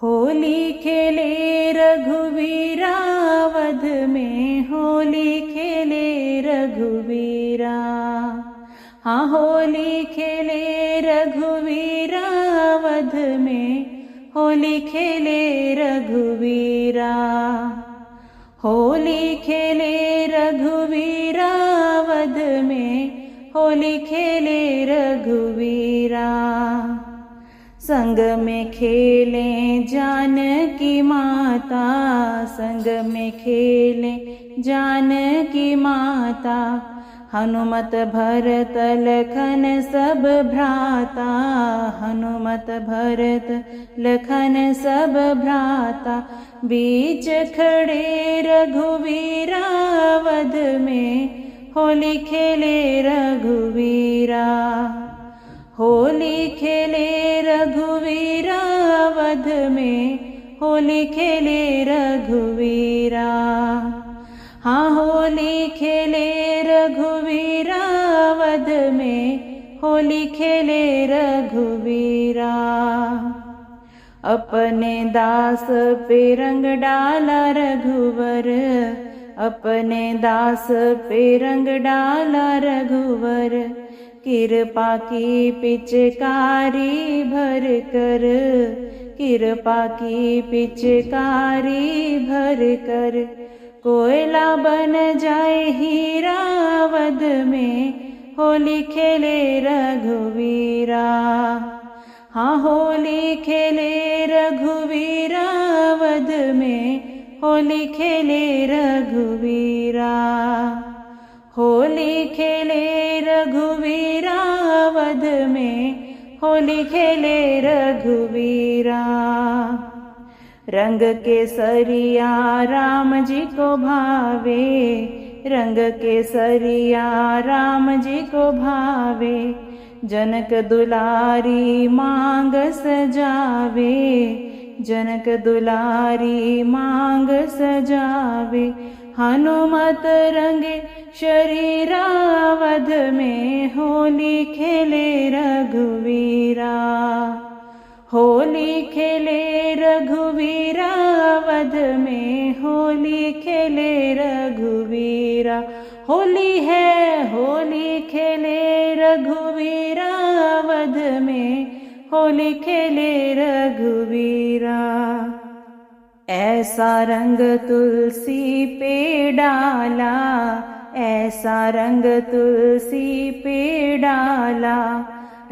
होली खेले रघुवीरा वध में, होली खेले रघुवीरा। हाँ होली खेले रघुवीरा वध में, होली खेले रघुवीरा। होली खेले रघुवीरा वध में, होली खेले रघुवीरा। संग में खेले जानकी माता, संग में खेले जानकी माता। हनुमत भरत लखन सब भ्राता, हनुमत भरत लखन सब भ्राता। बीच खड़े रघुवीरा वध में, होली खेले रघुवीरा। होली खेले रघुवीरा वध में, होली खेले रघुवीरा। हाँ होली खेले रघुवीरा वध में, होली खेले रघुवीरा। अपने दास पे रंग डाला रघुवर, अपने दास पे रंग डाला रघुवर। कृपा की पिचकारी भर कर, कृपा की पिचकारी भर कर। कोयला बन जाए हीरा वध में, होली खेले रघुवीरा। हाँ होली खेले रघुवीरा वध में, होली खेले रघुवीरा। होली खेले रघुवीरा वध में, होली खेले रघुवीरा। रंग केसरिया राम जी को भावे, रंग केसरिया राम जी को भावे। जनक दुलारी मांग सजावे, जनक दुलारी मांग सजावे। हनुमत रंगे शरीरा वध में, होली खेले रघुवीरा। होली खेले रघुवीरा वध में, होली खेले रघुवीरा। होली है होली खेले रघुवीरा वध में, होली खेले रघुवीरा। ऐसा रंग तुलसी पे डाला, ऐसा रंग तुलसी पे डाला।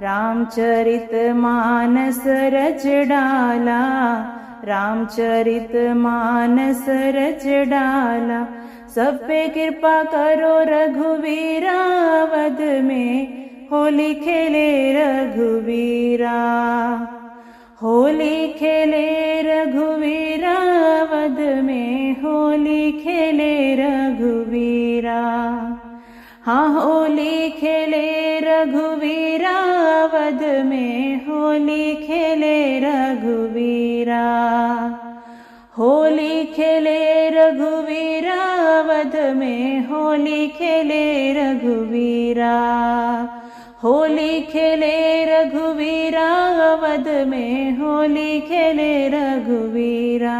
रामचरित मानस रच डाला, रामचरित मानस रच डाला। सब पे कृपा करो रघुवीरा वध में, होली खेले रघुवीरा। होली खेले रघुवीरा वध में, होली खेले रघुवीरा। हाँ होली खेले रघुवीरा वध में, होली खेले रघुवीरा। होली खेले रघुवीरा वध में, होली खेले रघुवीरा। होली खेले रघुवीरा वध में, होली खेले रघुवीरा।